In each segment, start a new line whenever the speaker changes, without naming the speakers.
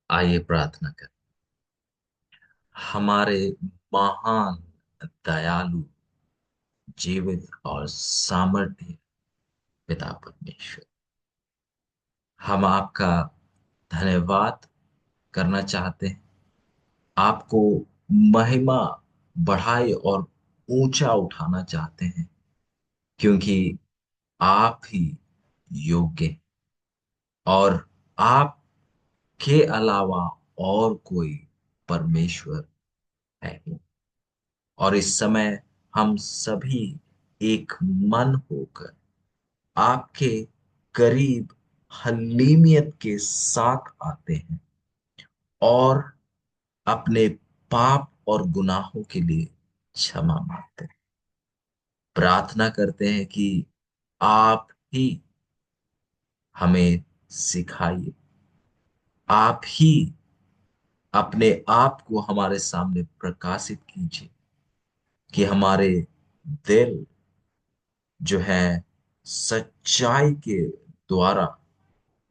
आइए प्रार्थना करें। हमारे महान, दयालु, जीवित और सामर्थ्य पिता परमेश्वर, हम आपका धन्यवाद करना चाहते हैं। आपको महिमा, बढ़ाई और ऊंचा उठाना चाहते हैं, क्योंकि आप ही योग्य हैं और आपके अलावा और कोई परमेश्वर है नहीं। और इस समय हम सभी एक मन होकर आपके करीब हलीमियत के साथ आते हैं और अपने पाप और गुनाहों के लिए क्षमा मांगते हैं। प्रार्थना करते हैं कि आप ही हमें सिखाइए, आप ही अपने आप को हमारे सामने प्रकाशित कीजिए कि हमारे दिल जो है सच्चाई के द्वारा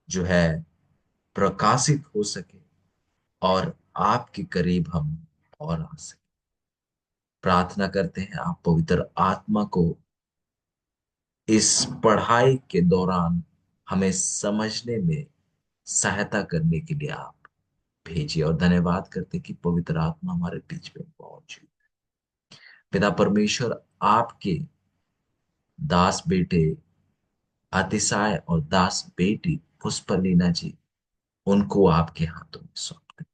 जो है प्रकाशित हो सके और आपके करीब हम और आ सके। प्रार्थना करते हैं आप पवित्र आत्मा को इस पढ़ाई के दौरान हमें समझने में सहायता करने के लिए आप भेजिए, और धन्यवाद करते हैं कि पवित्र आत्मा हमारे बीच में मौजूद। पिता परमेश्वर, आपके दास बेटे अतिशाय और दास बेटी पुष्पलीना जी, उनको आपके हाथों में सौंपते हैं।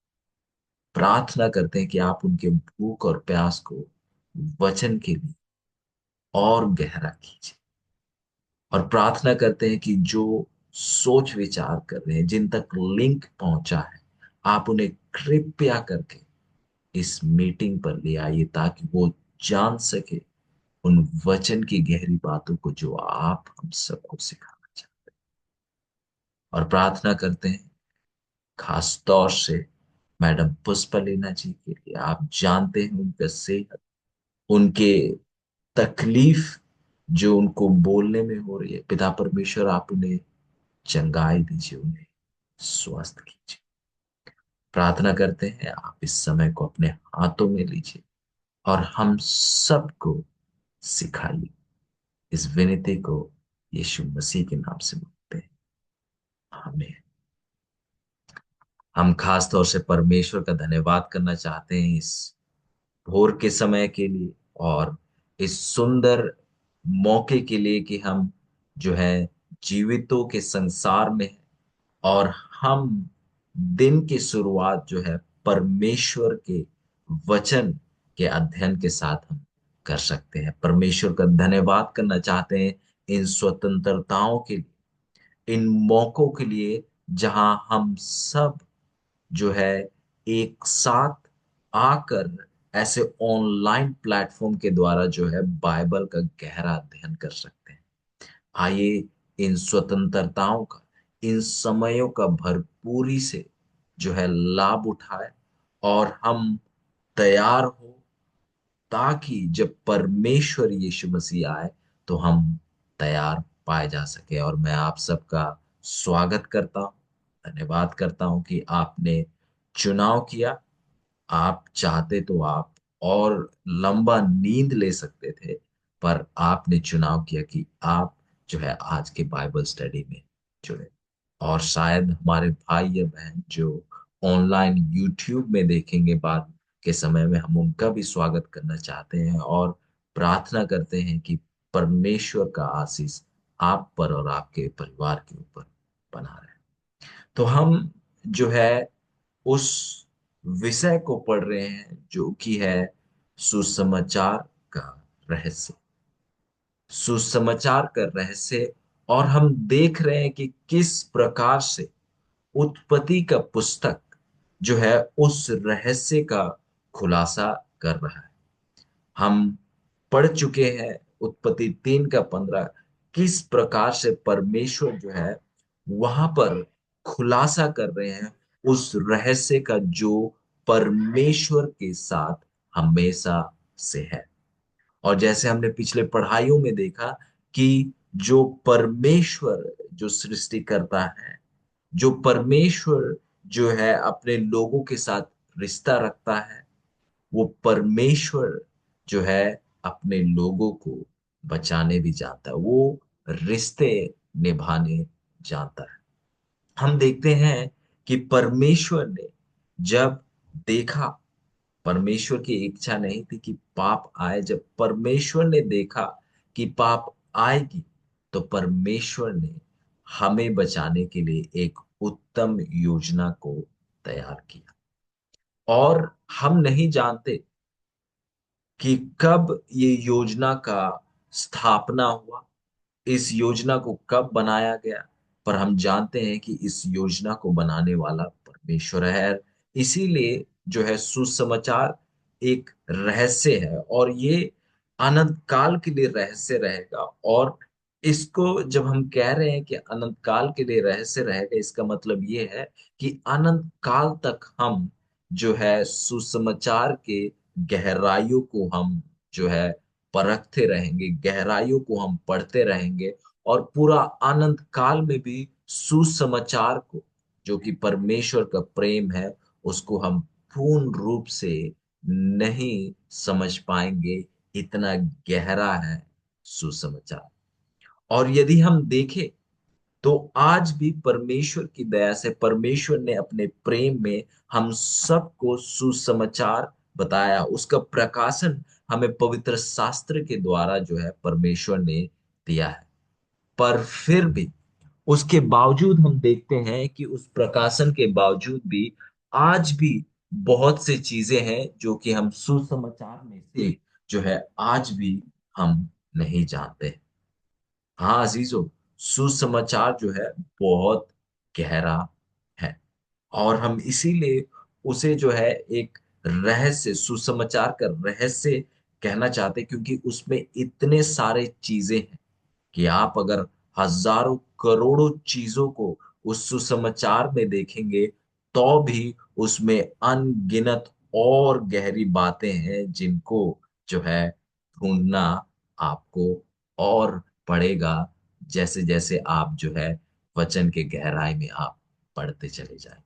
प्रार्थना करते हैं कि आप उनके भूख और प्यास को वचन के लिए और गहरा कीजिए। और प्रार्थना करते हैं कि जो सोच विचार कर रहे हैं, जिन तक लिंक पहुंचा है, आप उन्हें कृपया करके इस मीटिंग पर ले आइए, ताकि वो जान सके उन वचन की गहरी बातों को जो आप हम सबको सिखाना चाहते हैं। और प्रार्थना करते हैं खास तौर से मैडम पुष्पलीना जी के लिए। आप जानते हैं उनका सेहत, उनके तकलीफ जो उनको बोलने में हो रही है, पिता परमेश्वर आप उन्हें चंगाई दीजिए, उन्हें स्वस्थ कीजिए। प्रार्थना करते हैं आप इस समय को अपने हाथों में लीजिए और हम सबको सिखाइए। इस विनती को यीशु मसीह के नाम से मांगते हैं, हमें। हम खास तौर से परमेश्वर का धन्यवाद करना चाहते हैं इस भोर के समय के लिए और इस सुंदर मौके के लिए कि हम जो है जीवितों के संसार में हैं, और हम दिन की शुरुआत जो है परमेश्वर के वचन के अध्ययन के साथ हम कर सकते हैं। परमेश्वर का धन्यवाद करना चाहते हैं इन स्वतंत्रताओं के लिए, इन मौकों के लिए जहां हम सब जो है एक साथ आकर ऐसे ऑनलाइन प्लेटफॉर्म के द्वारा जो है बाइबल का गहरा अध्ययन कर सकते हैं। आइए इन स्वतंत्रताओं का, इन समयों का भरपूरी से जो है लाभ उठाए और हम तैयार हो, ताकि जब परमेश्वर यीशु मसीह आए तो हम तैयार पाए जा सके। और मैं आप सबका स्वागत करता हूँ, धन्यवाद करता हूँ कि आपने चुनाव किया। आप चाहते तो आप और लंबा नींद ले सकते थे, पर आपने चुनाव किया कि आप जो है आज के बाइबल स्टडी में जुड़े। और शायद हमारे भाई या बहन जो ऑनलाइन यूट्यूब में देखेंगे बाद के समय में, हम उनका भी स्वागत करना चाहते हैं और प्रार्थना करते हैं कि परमेश्वर का आशीष आप पर और आपके परिवार के ऊपर बना रहे। तो हम जो है उस विषय को पढ़ रहे हैं जो कि है सुसमाचार का रहस्य। सुसमाचार का रहस्य। और हम देख रहे हैं कि किस प्रकार से उत्पत्ति का पुस्तक जो है उस रहस्य का खुलासा कर रहा है। हम पढ़ चुके हैं उत्पत्ति 3 का 15, किस प्रकार से परमेश्वर जो है वहां पर खुलासा कर रहे हैं उस रहस्य का जो परमेश्वर के साथ हमेशा से है। और जैसे हमने पिछले पढ़ाइयों में देखा कि जो परमेश्वर जो सृष्टि करता है, जो परमेश्वर जो है अपने लोगों के साथ रिश्ता रखता है, वो परमेश्वर जो है अपने लोगों को बचाने भी जानता है, वो रिश्ते निभाने जानता है। हम देखते हैं कि परमेश्वर ने जब देखा, परमेश्वर की इच्छा नहीं थी कि पाप आए, जब परमेश्वर ने देखा कि पाप आएगी, तो परमेश्वर ने हमें बचाने के लिए एक उत्तम योजना को तैयार किया। और हम नहीं जानते कि कब ये योजना का स्थापना हुआ, इस योजना को कब बनाया गया, पर हम जानते हैं कि इस योजना को बनाने वाला परमेश्वर है। इसीलिए जो है सुसमाचार एक रहस्य है, और ये अनंत काल के लिए रहस्य रहेगा। और इसको जब हम कह रहे हैं कि अनंत काल के लिए रहस्य रहेगा, इसका मतलब ये है कि अनंत काल तक हम जो है सुसमाचार के गहराइयों को हम जो है परखते रहेंगे, गहराइयों को हम पढ़ते रहेंगे, और पूरा आनंद काल में भी सुसमाचार को, जो कि परमेश्वर का प्रेम है, उसको हम पूर्ण रूप से नहीं समझ पाएंगे। इतना गहरा है सुसमाचार। और यदि हम देखें तो आज भी परमेश्वर की दया से परमेश्वर ने अपने प्रेम में हम सबको सुसमाचार बताया, उसका प्रकाशन हमें पवित्र शास्त्र के द्वारा जो है परमेश्वर ने दिया है। पर फिर भी उसके बावजूद हम देखते हैं कि उस प्रकाशन के बावजूद भी आज भी बहुत सी चीजें हैं जो कि हम सुसमाचार में से जो है आज भी हम नहीं जानते। हाँ अजीजों, सुसमाचार जो है बहुत गहरा है, और हम इसीलिए उसे जो है एक रहस्य, सुसमाचार का रहस्य कहना चाहते हैं, क्योंकि उसमें इतने सारे चीजें हैं कि आप अगर हजारों करोड़ों चीजों को उस सुसमाचार में देखेंगे, तो भी उसमें अनगिनत और गहरी बातें हैं जिनको जो है ढूंढना आपको और पड़ेगा, जैसे जैसे आप जो है वचन के गहराई में आप पढ़ते चले जाएं।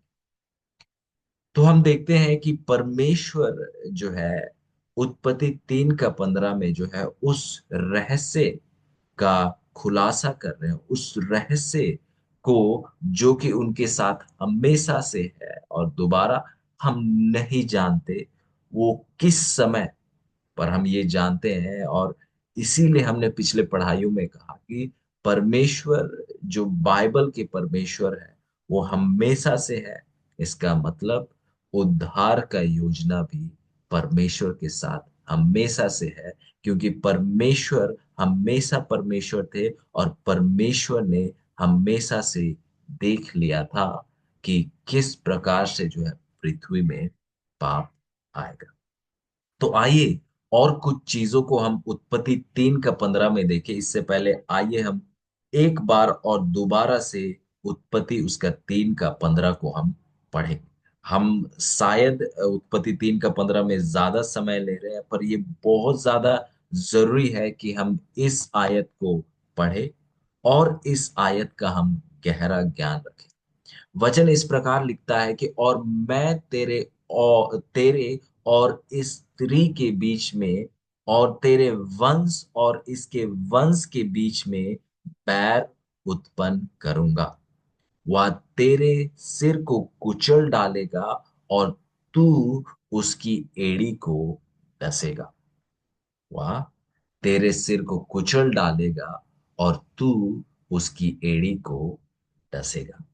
तो हम देखते हैं कि परमेश्वर जो है उत्पत्ति 3 का 15 में जो है उस रहस्य का खुलासा कर रहे हैं, उस रहस्य को जो कि उनके साथ हमेशा से है, और दोबारा हम नहीं जानते वो किस समय, पर हम ये जानते हैं। और इसीलिए हमने पिछले पढ़ाइयों में कहा कि परमेश्वर जो बाइबल के परमेश्वर है वो हमेशा से है। इसका मतलब उद्धार का योजना भी परमेश्वर के साथ हमेशा से है, क्योंकि परमेश्वर हमेशा परमेश्वर थे, और परमेश्वर ने हमेशा से देख लिया था कि किस प्रकार से जो है पृथ्वी में पाप आएगा। तो आइए और कुछ चीजों को हम उत्पत्ति 3 का 15 में देखें। इससे पहले आइए हम एक बार और दोबारा से उत्पत्ति उसका 3 का 15 को हम पढ़ें। हम शायद उत्पत्ति 3 का 15 में ज्यादा समय ले रहे हैं, पर ये बहुत ज्यादा जरूरी है कि हम इस आयत को पढ़ें और इस आयत का हम गहरा ज्ञान रखें। वचन इस प्रकार लिखता है कि और मैं तेरे और इस स्त्री के बीच में और तेरे वंश और इसके वंश के बीच में बैर उत्पन्न करूंगा। वह तेरे सिर को कुचल डालेगा और तू उसकी एड़ी को डसेगा। वह तेरे सिर को कुचल डालेगा और तू उसकी एड़ी को डसेगा।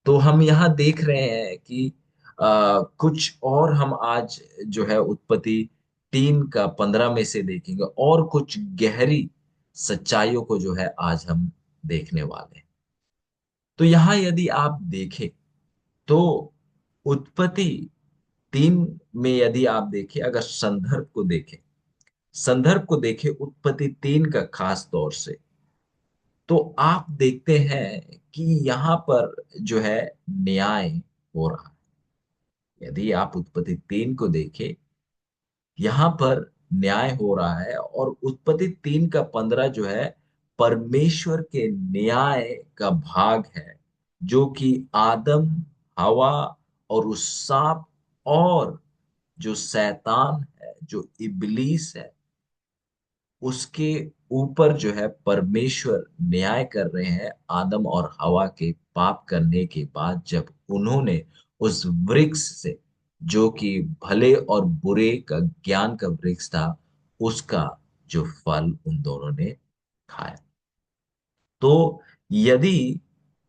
तो हम यहाँ देख रहे हैं कि कुछ और हम आज जो है उत्पत्ति 3 का 15 में से देखेंगे, और कुछ गहरी सच्चाइयों को जो है आज हम देखने वाले हैं। तो यहाँ यदि आप देखें तो उत्पत्ति 3 में यदि आप देखें, अगर संदर्भ को देखें उत्पत्ति 3 का खास तौर से, तो आप देखते हैं कि यहाँ पर जो है न्याय हो रहा है। यदि आप उत्पत्ति 3 को देखें, यहाँ पर न्याय हो रहा है, और उत्पत्ति 3 का 15 जो है परमेश्वर के न्याय का भाग है, जो कि आदम, हवा और उस सांप और जो शैतान है, जो इबलीस है, उसके ऊपर जो है परमेश्वर न्याय कर रहे हैं आदम और हवा के पाप करने के बाद, जब उन्होंने उस वृक्ष से, जो कि भले और बुरे का ज्ञान का वृक्ष था, उसका जो फल उन दोनों ने खाया। तो यदि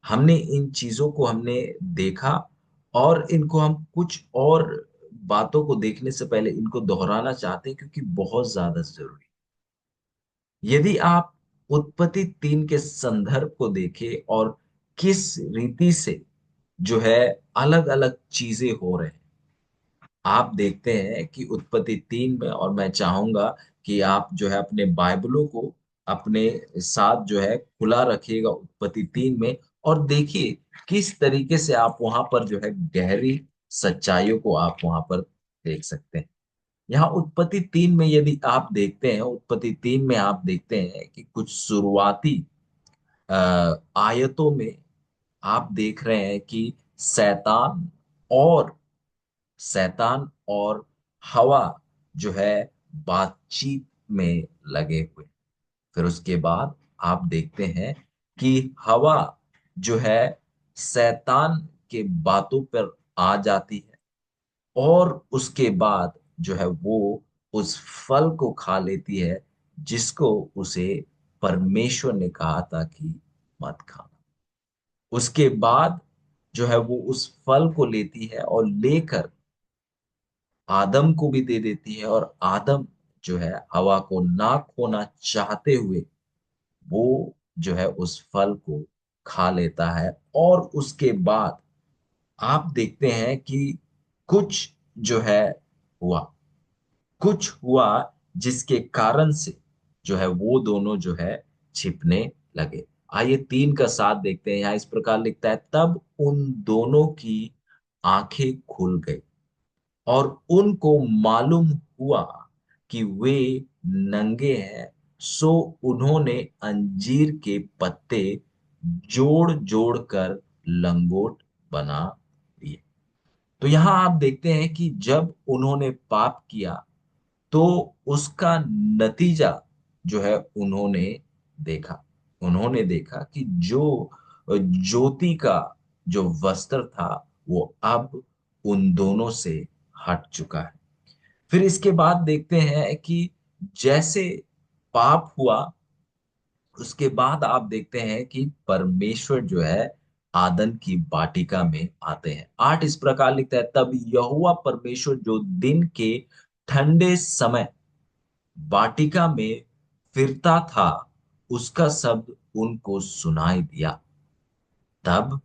हमने इन चीजों को हमने देखा, और इनको हम कुछ और बातों को देखने से पहले इनको दोहराना चाहते हैं, क्योंकि बहुत ज्यादा जरूरी। यदि आप उत्पत्ति 3 के संदर्भ को देखें और किस रीति से जो है अलग अलग चीजें हो रहे हैं, आप देखते हैं कि उत्पत्ति 3 में, और मैं चाहूंगा कि आप जो है अपने बाइबलों को अपने साथ जो है खुला रखिएगा उत्पत्ति 3 में, और देखिए किस तरीके से आप वहां पर जो है गहरी सच्चाइयों को आप वहां पर देख सकते हैं। यहाँ उत्पत्ति 3 में यदि आप देखते हैं, उत्पत्ति 3 में आप देखते हैं कि कुछ शुरुआती अ, आयतों में आप देख रहे हैं कि शैतान और शैतान और हवा जो है बातचीत में लगे हुए। फिर उसके बाद आप देखते हैं कि हवा जो है शैतान के बातों पर आ जाती है, और उसके बाद जो है वो उस फल को खा लेती है, जिसको उसे परमेश्वर ने कहा था कि मत खाना। उसके बाद जो है वो उस फल को लेती है और लेकर आदम को भी दे देती है, और आदम जो है हवा को ना खोना चाहते हुए वो जो है उस फल को खा लेता है। और उसके बाद आप देखते हैं कि कुछ जो है हुआ, कुछ हुआ जिसके कारण से जो है वो दोनों जो है छिपने लगे। आइए 3 का साथ देखते हैं। यहाँ इस प्रकार लिखता है, तब उन दोनों की आंखें खुल गई और उनको मालूम हुआ कि वे नंगे हैं, सो उन्होंने अंजीर के पत्ते जोड़ जोड़ कर लंगोट बना लिए। तो यहां आप देखते हैं कि जब उन्होंने पाप किया, तो उसका नतीजा जो है देखा उन्होंने देखा कि जो ज्योति का जो वस्त्र था वो अब उन दोनों से हट चुका है। फिर इसके बाद देखते हैं कि जैसे पाप हुआ, उसके बाद आप देखते हैं कि परमेश्वर जो है आदन की वाटिका में आते हैं। 8 इस प्रकार लिखता है, तब यहोवा परमेश्वर जो दिन के ठंडे समय वाटिका में फिरता था, उसका शब्द उनको सुनाई दिया। तब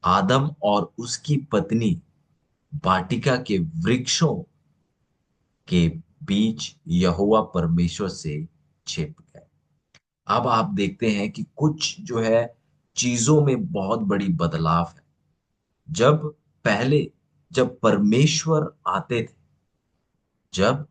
आदम और उसकी पत्नी वाटिका के वृक्षों के बीच यहोवा परमेश्वर से छिप गए। अब आप देखते हैं कि कुछ जो है चीजों में बहुत बड़ी बदलाव है। जब पहले जब परमेश्वर आते थे, जब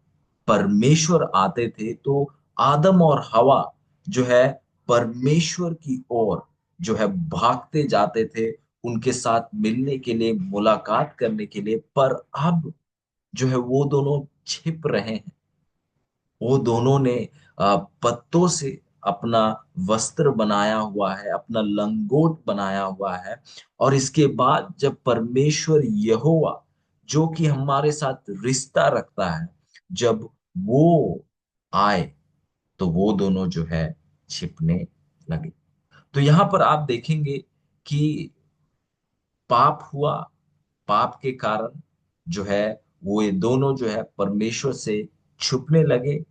परमेश्वर आते थे, तो आदम और हवा जो है परमेश्वर की ओर जो है भागते जाते थे, उनके साथ मिलने के लिए, मुलाकात करने के लिए। पर अब जो है वो दोनों छिप रहे हैं। वो दोनों ने पत्तों से अपना वस्त्र बनाया हुआ है, अपना लंगोट बनाया हुआ है। और इसके बाद जब परमेश्वर यहोवा, जो कि हमारे साथ रिश्ता रखता है, जब वो आए, तो वो दोनों जो है छिपने लगे। तो यहां पर आप देखेंगे कि पाप हुआ, पाप के कारण जो है वो ये दोनों जो है परमेश्वर से छुपने लगे।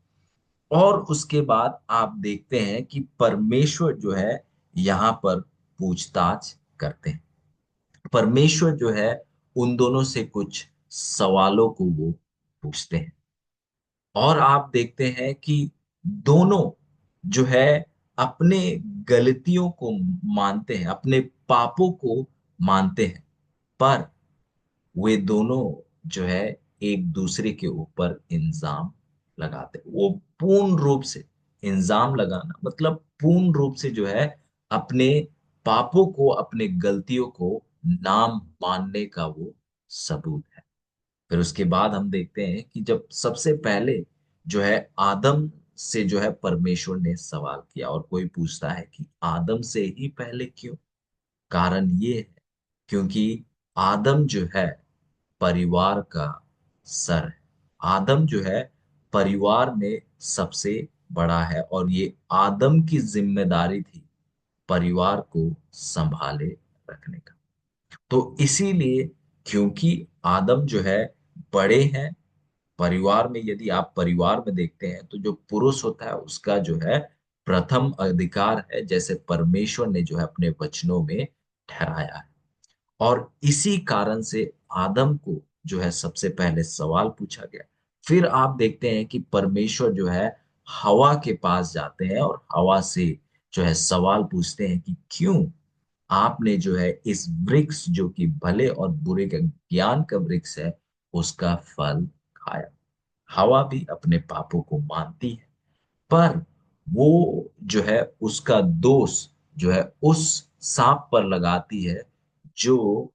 और उसके बाद आप देखते हैं कि परमेश्वर जो है यहाँ पर पूछताछ करते हैं। परमेश्वर जो है उन दोनों से कुछ सवालों को वो पूछते हैं, और आप देखते हैं कि दोनों जो है अपने गलतियों को मानते हैं, अपने पापों को मानते हैं। पर वे दोनों जो है एक दूसरे के ऊपर इल्जाम लगाते हैं। वो पूर्ण रूप से, इल्जाम लगाना मतलब पूर्ण रूप से जो है अपने पापों को, अपने गलतियों को नाम मानने का वो सबूत है। फिर उसके बाद हम देखते हैं कि जब सबसे पहले जो है आदम से जो है परमेश्वर ने सवाल किया, और कोई पूछता है कि आदम से ही पहले क्यों। कारण ये है क्योंकि आदम जो है परिवार का सर है। आदम जो है परिवार में सबसे बड़ा है, और ये आदम की जिम्मेदारी थी परिवार को संभाले रखने का। तो इसीलिए, क्योंकि आदम जो है बड़े हैं परिवार में, यदि आप परिवार में देखते हैं तो जो पुरुष होता है उसका जो है प्रथम अधिकार है, जैसे परमेश्वर ने जो है अपने वचनों में ठहराया है। और इसी कारण से आदम को जो है सबसे पहले सवाल पूछा गया। फिर आप देखते हैं कि परमेश्वर जो है हवा के पास जाते हैं और हवा से जो है सवाल पूछते हैं कि क्यों आपने जो है इस वृक्ष जो कि भले और बुरे का ज्ञान का वृक्ष है उसका फल खाया। हवा भी अपने पापों को मानती है, पर वो जो है उसका दोष जो है उस सांप पर लगाती है जो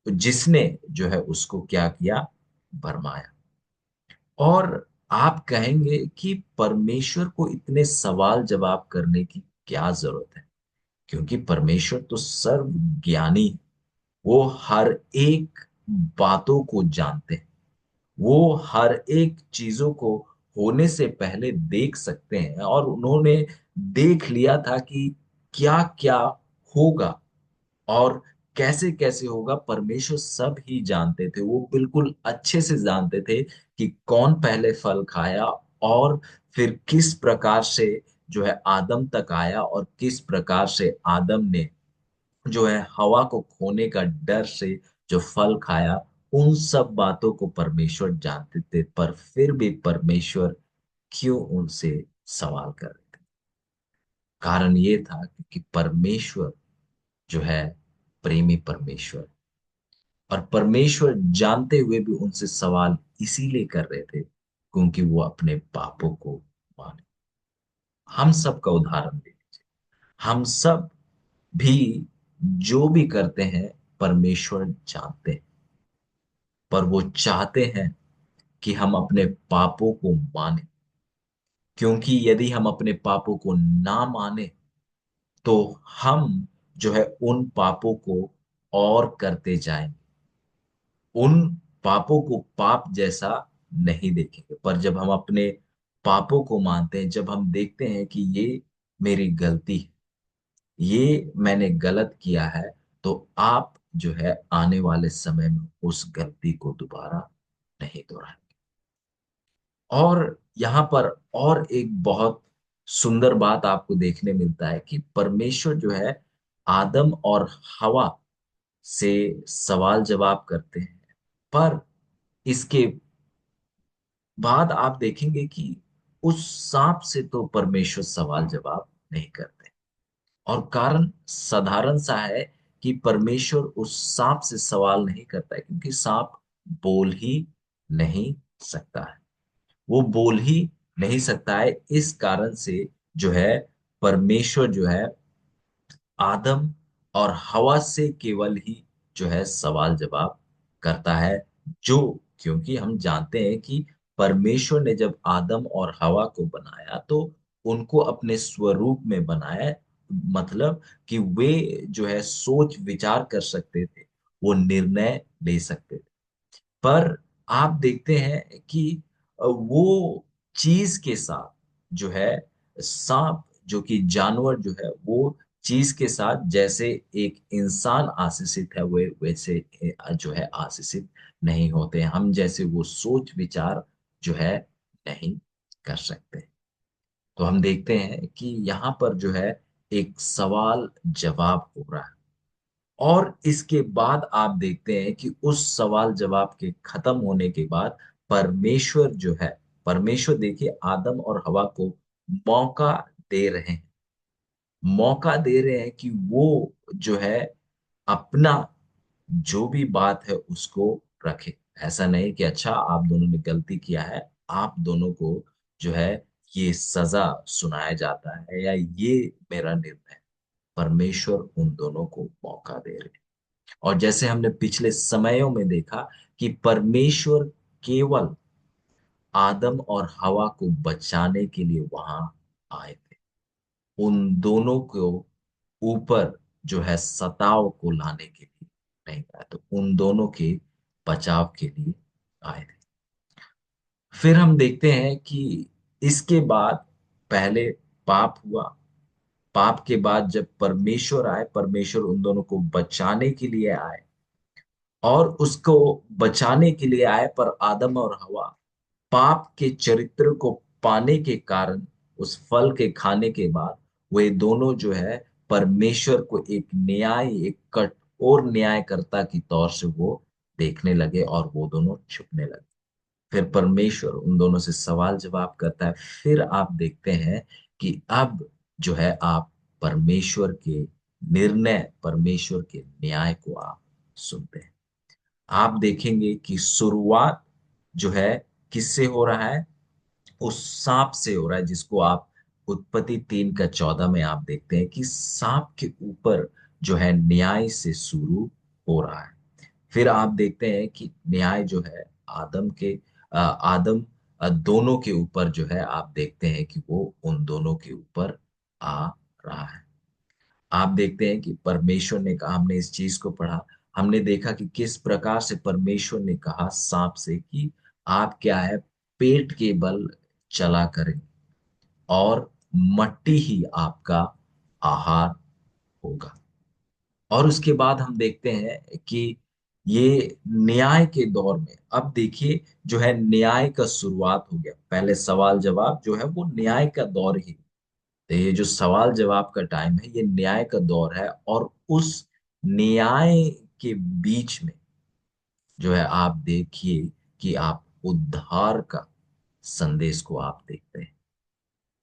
जिसने जो है उसको क्या किया, भरमाया। और आप कहेंगे कि परमेश्वर को इतने सवाल जवाब करने की क्या जरूरत है, क्योंकि परमेश्वर तो सर्वज्ञानी है। वो हर एक बातों को जानते हैं। वो हर एक चीजों को होने से पहले देख सकते हैं, और उन्होंने देख लिया था कि क्या क्या होगा और कैसे कैसे होगा। परमेश्वर सब ही जानते थे, वो बिल्कुल अच्छे से जानते थे कि कौन पहले फल खाया, और फिर किस प्रकार से जो है आदम तक आया, और किस प्रकार से आदम ने जो है हवा को खोने का डर से जो फल खाया। उन सब बातों को परमेश्वर जानते थे, पर फिर भी परमेश्वर क्यों उनसे सवाल कर रहे थे। कारण ये था क्योंकि परमेश्वर जो है प्रेमी परमेश्वर, और परमेश्वर जानते हुए भी उनसे सवाल इसीलिए कर रहे थे क्योंकि वो अपने पापों को माने। हम सब का उदाहरण ले लीजिए। हम सब भी जो भी करते हैं परमेश्वर जानते हैं, पर वो चाहते हैं कि हम अपने पापों को माने, क्योंकि यदि हम अपने पापों को ना माने तो हम जो है उन पापों को और करते जाएंगे, उन पापों को पाप जैसा नहीं देखेंगे। पर जब हम अपने पापों को मानते हैं, जब हम देखते हैं कि ये मेरी गलती है, ये मैंने गलत किया है, तो आप जो है आने वाले समय में उस गलती को दोबारा नहीं दोहराएंगे। और यहाँ पर और एक बहुत सुंदर बात आपको देखने मिलता है कि परमेश्वर जो है आदम और हवा से सवाल जवाब करते हैं, पर इसके बाद आप देखेंगे कि उस सांप से तो परमेश्वर सवाल जवाब नहीं करते। और कारण साधारण सा है कि परमेश्वर उस सांप से सवाल नहीं करता है, क्योंकि सांप बोल ही नहीं सकता है। वो बोल ही नहीं सकता है। इस कारण से जो है परमेश्वर जो है आदम और हवा से केवल ही जो है सवाल जवाब करता है। जो क्योंकि हम जानते हैं कि परमेश्वर ने जब आदम और हवा को बनाया तो उनको अपने स्वरूप में बनाया, मतलब कि वे जो है सोच विचार कर सकते थे, वो निर्णय ले सकते थे। पर आप देखते हैं कि वो चीज के साथ जो है सांप जो कि जानवर जो है वो चीज के साथ जैसे एक इंसान आशीषित है, वे वैसे जो है आशीषित नहीं होते। हम जैसे वो सोच विचार जो है नहीं कर सकते। तो हम देखते हैं कि यहाँ पर जो है एक सवाल जवाब हो रहा है। और इसके बाद आप देखते हैं कि उस सवाल जवाब के खत्म होने के बाद परमेश्वर जो है, परमेश्वर देखिए आदम और हवा को मौका दे रहे हैं। मौका दे रहे हैं कि वो जो है अपना जो भी बात है उसको रखे। ऐसा नहीं कि अच्छा आप दोनों ने गलती किया है, आप दोनों को जो है ये सजा सुनाया जाता है या ये मेरा निर्णय है। परमेश्वर उन दोनों को मौका दे रहे हैं। और जैसे हमने पिछले समयों में देखा कि परमेश्वर केवल आदम और हवा को बचाने के लिए वहां आए थे, उन दोनों को ऊपर जो है सताव को लाने के लिए नहीं आए, तो उन दोनों के बचाव के लिए आए थे। फिर हम देखते हैं कि इसके बाद पहले पाप हुआ। पाप के बाद जब परमेश्वर आए, परमेश्वर उन दोनों को बचाने के लिए आए, और उसको बचाने के लिए आए, पर आदम और हवा पाप के चरित्र को पाने के कारण उस फल के खाने के बाद वे दोनों जो है परमेश्वर को एक एक कठोर न्यायकर्ता की तौर से वो देखने लगे, और वो दोनों छुपने लगे। फिर परमेश्वर उन दोनों से सवाल जवाब करता है। फिर आप देखते हैं कि अब जो है आप परमेश्वर के निर्णय, परमेश्वर के न्याय को आप सुनते हैं। आप देखेंगे कि शुरुआत जो है किससे हो रहा है? उस सांप से हो रहा है, जिसको आप उत्पत्ति 3 का 14 में आप देखते हैं कि सांप के ऊपर जो है न्याय से शुरू हो रहा है। फिर आप देखते हैं कि न्याय जो है आदम दोनों के ऊपर जो है आप देखते हैं कि वो उन दोनों के ऊपर आ रहा है। आप देखते हैं कि परमेश्वर ने कहा, हमने इस चीज को पढ़ा, हमने देखा कि किस प्रकार से परमेश्वर ने कहा सांप से कि आप क्या है, पेट के बल चला करें और मट्टी ही आपका आहार होगा। और उसके बाद हम देखते हैं कि ये न्याय के दौर में, अब देखिए जो है न्याय का शुरुआत हो गया। पहले सवाल जवाब जो है वो न्याय का दौर ही, तो ये जो सवाल जवाब का टाइम है ये न्याय का दौर है। और उस न्याय के बीच में जो है आप देखिए कि आप उद्धार का संदेश को आप देखते हैं।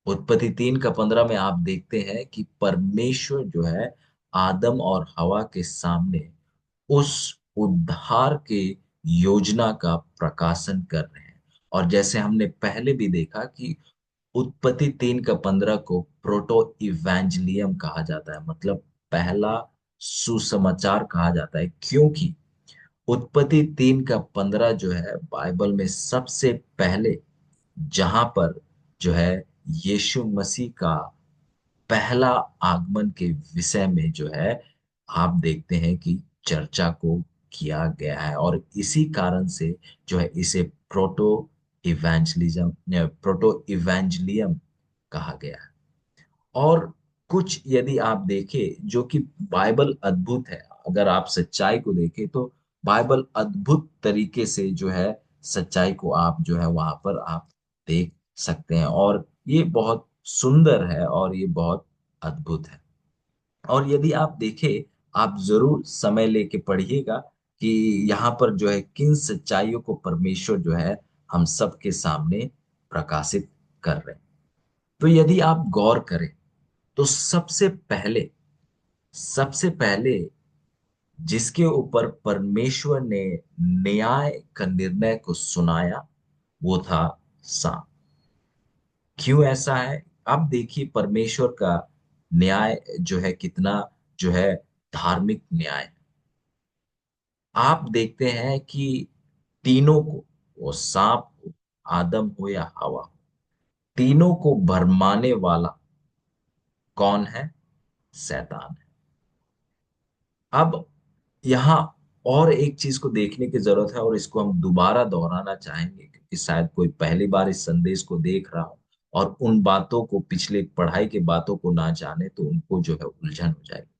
उत्पत्ति 3 का 15 में आप देखते हैं कि परमेश्वर जो है आदम और हवा के सामने उस उद्धार के योजना का प्रकाशन कर रहे हैं। और जैसे हमने पहले भी देखा कि उत्पत्ति 3 का 15 को प्रोटो इवेंजलियम कहा जाता है, मतलब पहला सुसमाचार कहा जाता है, क्योंकि उत्पत्ति 3 का 15 जो है बाइबल में सबसे पहले जहां पर जो है यीशु मसीह का पहला आगमन के विषय में जो है आप देखते हैं कि चर्चा को किया गया है। और इसी कारण से जो है इसे प्रोटो इवेंजलियम कहा गया है। और कुछ यदि आप देखें जो कि बाइबल अद्भुत है, अगर आप सच्चाई को देखें तो बाइबल अद्भुत तरीके से जो है सच्चाई को आप जो है वहां पर आप देख सकते हैं। और ये बहुत सुंदर है और ये बहुत अद्भुत है। और यदि आप देखें, आप जरूर समय लेके पढ़िएगा कि यहाँ पर जो है किन सच्चाइयों को परमेश्वर जो है हम सबके सामने प्रकाशित कर रहे हैं। तो यदि आप गौर करें तो सबसे पहले जिसके ऊपर परमेश्वर ने न्याय का निर्णय को सुनाया वो था सांप। क्यों ऐसा है? अब देखिए परमेश्वर का न्याय जो है कितना जो है धार्मिक न्याय है। आप देखते हैं कि तीनों को, वो सांप हो, आदम हो या हवा हो, तीनों को भरमाने वाला कौन है? शैतान है। अब यहाँ और एक चीज को देखने की जरूरत है, और इसको हम दोबारा दोहराना चाहेंगे क्योंकि शायद कोई पहली बार इस संदेश को देख रहा हो और उन बातों को, पिछले पढ़ाई के बातों को ना जाने, तो उनको जो है उलझन हो जाएगी।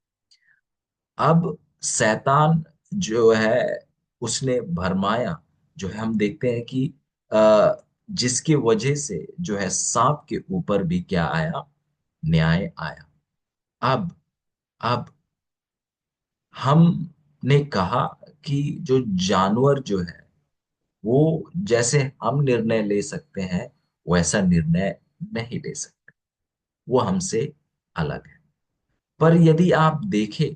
अब शैतान जो है उसने भरमाया, जो है हम देखते हैं कि जिसकी वजह से जो है सांप के ऊपर भी क्या आया? न्याय आया। अब अब हमने कहा कि जो जानवर जो है वो जैसे हम निर्णय ले सकते हैं वैसा निर्णय नहीं ले सकते, वो हमसे अलग है। पर यदि आप देखें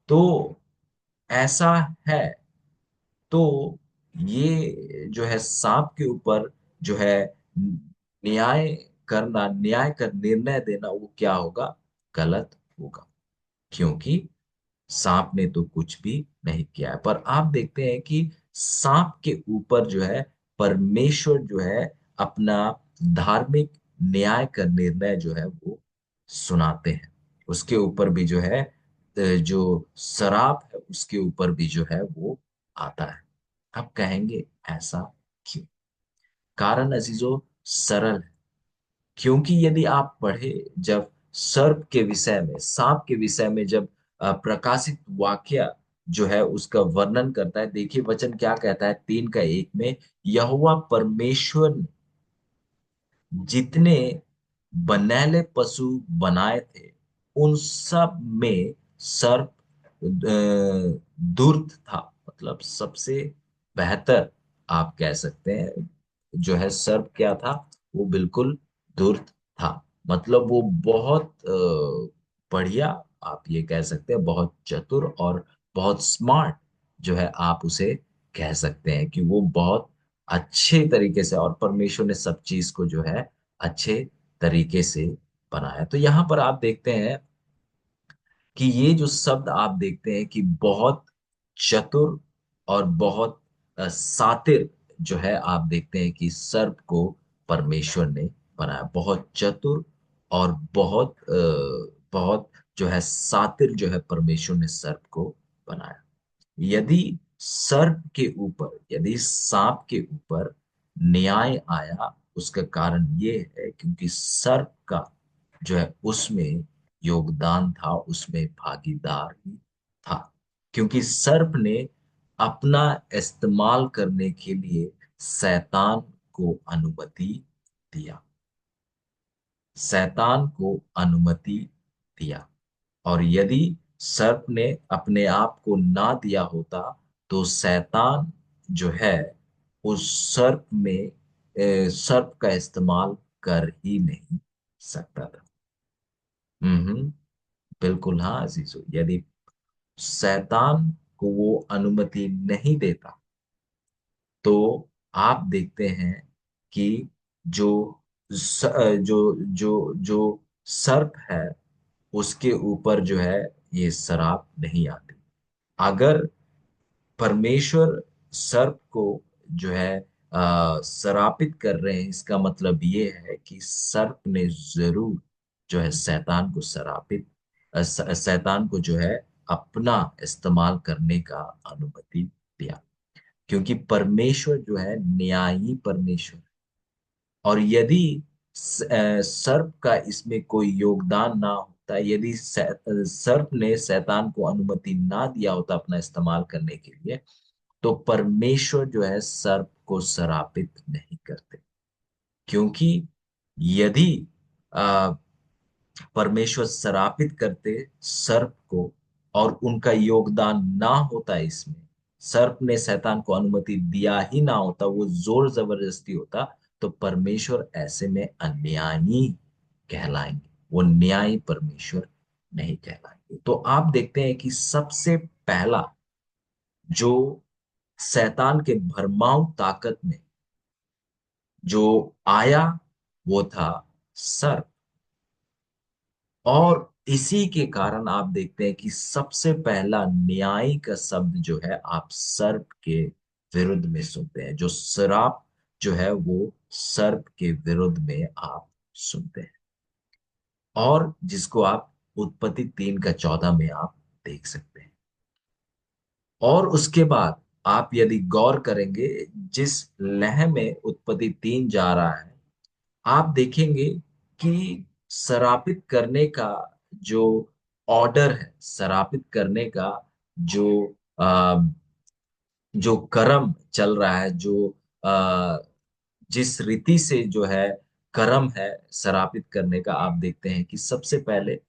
तो ऐसा है, तो ये जो है सांप के ऊपर जो है न्याय करना, न्याय का निर्णय देना, वो क्या होगा? गलत होगा। क्योंकि सांप ने तो कुछ भी नहीं किया है। पर आप देखते हैं कि सांप के ऊपर जो है परमेश्वर जो है अपना धार्मिक न्याय का निर्णय जो है वो सुनाते हैं। उसके ऊपर भी जो है जो शराब है उसके ऊपर भी जो है वो आता है। आप कहेंगे ऐसा क्यों? कारण अजीजों सरल है। क्योंकि यदि आप पढ़े, जब सर्प के विषय में, सांप के विषय में जब प्रकाशित वाक्य जो है उसका वर्णन करता है, देखिए वचन क्या कहता है 3 का 1 में, यहोवा परमेश्वर ने जितने बनैले पशु बनाए थे उन सब में सर्प धूर्त था। मतलब सबसे बेहतर आप कह सकते हैं जो है सर्प क्या था, वो बिल्कुल धूर्त था। मतलब वो बहुत बढ़िया, आप ये कह सकते हैं बहुत चतुर और बहुत स्मार्ट जो है आप उसे कह सकते हैं कि वो बहुत अच्छे तरीके से, और परमेश्वर ने सब चीज को जो है अच्छे तरीके से बनाया। तो यहाँ पर आप देखते हैं कि ये जो शब्द आप देखते हैं कि बहुत चतुर और बहुत सातिर जो है, आप देखते हैं कि सर्प को परमेश्वर ने बनाया। बहुत चतुर और बहुत जो है सातिर जो है परमेश्वर ने सर्प को बनाया। यदि सर्प के ऊपर, यदि सांप के ऊपर न्याय आया, उसका कारण ये है क्योंकि सर्प का जो है उसमें योगदान था, उसमें भागीदार ही था। क्योंकि सर्प ने अपना इस्तेमाल करने के लिए शैतान को अनुमति दिया, शैतान को अनुमति दिया। और यदि सर्प ने अपने आप को ना दिया होता तो शैतान जो है उस सर्प में सर्प का इस्तेमाल कर ही नहीं सकता था। हम्म, बिल्कुल हाँ अजीजों, यदि शैतान को वो अनुमति नहीं देता तो आप देखते हैं कि जो जो सर्प है उसके ऊपर जो है ये शराब नहीं आती। अगर परमेश्वर सर्प को जो है श्रापित कर रहे हैं, इसका मतलब ये है कि सर्प ने जरूर जो है शैतान को श्रापित शैतान को जो है अपना इस्तेमाल करने का अनुमति दिया। क्योंकि परमेश्वर जो है न्यायी परमेश्वर है। और यदि सर्प का इसमें कोई योगदान ना होता, यदि सर्प ने शैतान को अनुमति ना दिया होता अपना इस्तेमाल करने के लिए, तो परमेश्वर जो है सर्प को श्रापित नहीं करते। क्योंकि यदि आ, परमेश्वर श्रापित करते सर्प को और उनका योगदान ना होता इसमें, सर्प ने शैतान को अनुमति दिया ही ना होता, वो जोर जबरदस्ती होता, तो परमेश्वर ऐसे में अन्यायी कहलाएंगे, वो न्यायी परमेश्वर नहीं कहलाएंगे। तो आप देखते हैं कि सबसे पहला जो शैतान के भरमाऊ ताकत में जो आया वो था सर्प। और इसी के कारण आप देखते हैं कि सबसे पहला न्याय का शब्द जो है आप सर्प के विरुद्ध में सुनते हैं। जो श्राप जो है वो सर्प के विरुद्ध में आप सुनते हैं, और जिसको आप उत्पत्ति 3 का 14 में आप देख सकते हैं। और उसके बाद आप यदि गौर करेंगे जिस लय में उत्पत्ति 3 जा रहा है, आप देखेंगे कि सरापित करने का जो ऑर्डर है, सरापित करने का जो जो कर्म चल रहा है, जो आ, जिस रीति से जो है कर्म है सरापित करने का, आप देखते हैं कि सबसे पहले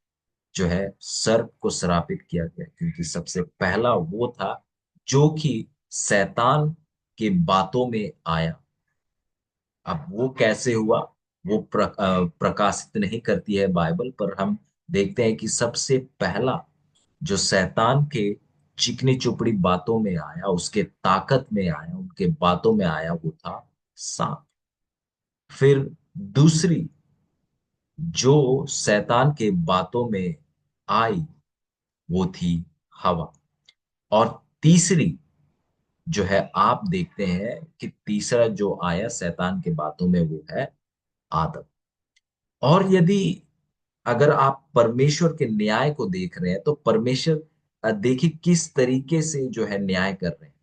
जो है सर्प को श्रापित किया गया। क्योंकि सबसे पहला वो था जो कि शैतान के बातों में आया। अब वो कैसे हुआ वो प्रकाशित नहीं करती है बाइबल, पर हम देखते हैं कि सबसे पहला जो शैतान के चिकनी चुपड़ी बातों में आया, उसके ताकत में आया, उनके बातों में आया, वो था सांप। फिर दूसरी जो शैतान के बातों में आई वो थी हवा। और तीसरी जो है, आप देखते हैं कि तीसरा जो आया शैतान के बातों में, वो है आदम। और यदि अगर आप परमेश्वर के न्याय को देख रहे हैं, तो परमेश्वर देखिए किस तरीके से जो है न्याय कर रहे हैं।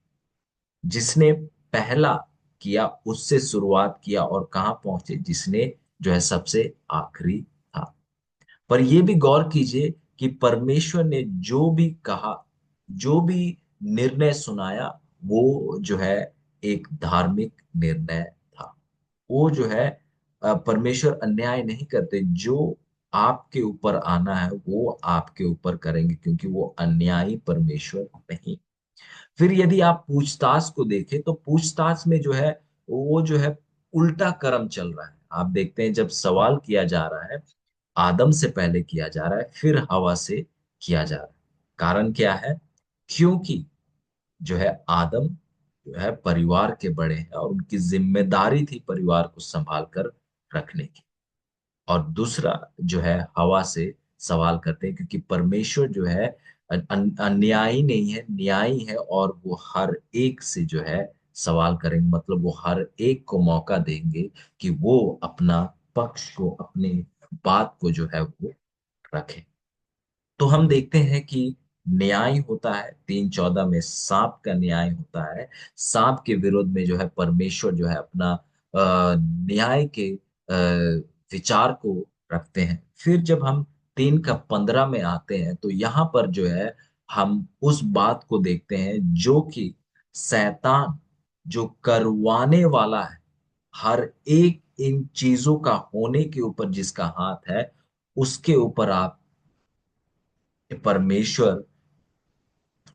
जिसने पहला किया उससे शुरुआत किया, और कहाँ पहुंचे, जिसने जो है सबसे आखिरी था। पर यह भी गौर कीजिए कि परमेश्वर ने जो भी कहा, जो भी निर्णय सुनाया, वो जो है एक धार्मिक निर्णय था। वो जो है परमेश्वर अन्याय नहीं करते। जो आपके ऊपर आना है वो आपके ऊपर करेंगे, क्योंकि वो अन्यायी परमेश्वर नहीं। फिर यदि आप पूछताछ को देखें, तो पूछताछ में जो है, वो जो है उल्टा क्रम चल रहा है। आप देखते हैं जब सवाल किया जा रहा है, आदम से पहले किया जा रहा है, फिर हवा से किया जा रहा है। कारण क्या है? क्योंकि जो है आदम जो है परिवार के बड़े हैं, और उनकी जिम्मेदारी थी परिवार को संभाल कर रखने की। और दूसरा जो है हवा से सवाल करते हैं, क्योंकि परमेश्वर जो है अन्यायी नहीं है, न्यायी है, और वो हर एक से जो है सवाल करेंगे। मतलब वो हर एक को मौका देंगे कि वो अपना पक्ष को, अपने बात को जो है वो रखे। तो हम देखते हैं कि न्याय होता है, 3:14 में सांप का न्याय होता है। सांप के विरोध में जो है परमेश्वर जो है अपना न्याय के विचार को रखते हैं। फिर जब हम 3:15 में आते हैं, तो यहाँ पर जो है हम उस बात को देखते हैं जो कि शैतान जो करवाने वाला है, हर एक इन चीजों का होने के ऊपर जिसका हाथ है, उसके ऊपर आप परमेश्वर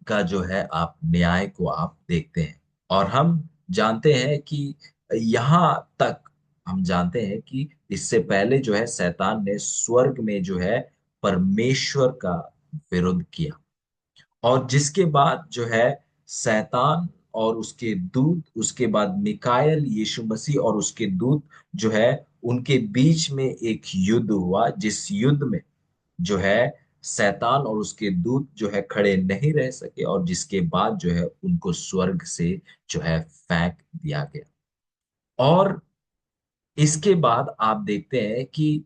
का जो है आप न्याय को आप देखते हैं। और हम जानते हैं कि यहाँ तक हम जानते हैं कि इससे पहले जो है शैतान ने स्वर्ग में जो है परमेश्वर का विरोध किया। और जिसके बाद जो है शैतान और उसके दूत, उसके बाद मिकाएल, यीशु मसीह और उसके दूत जो है, उनके बीच में एक युद्ध हुआ, जिस युद्ध में जो है शैतान और उसके दूत जो है खड़े नहीं रह सके, और जिसके बाद जो है उनको स्वर्ग से जो है फेंक दिया गया। और इसके बाद आप देखते हैं कि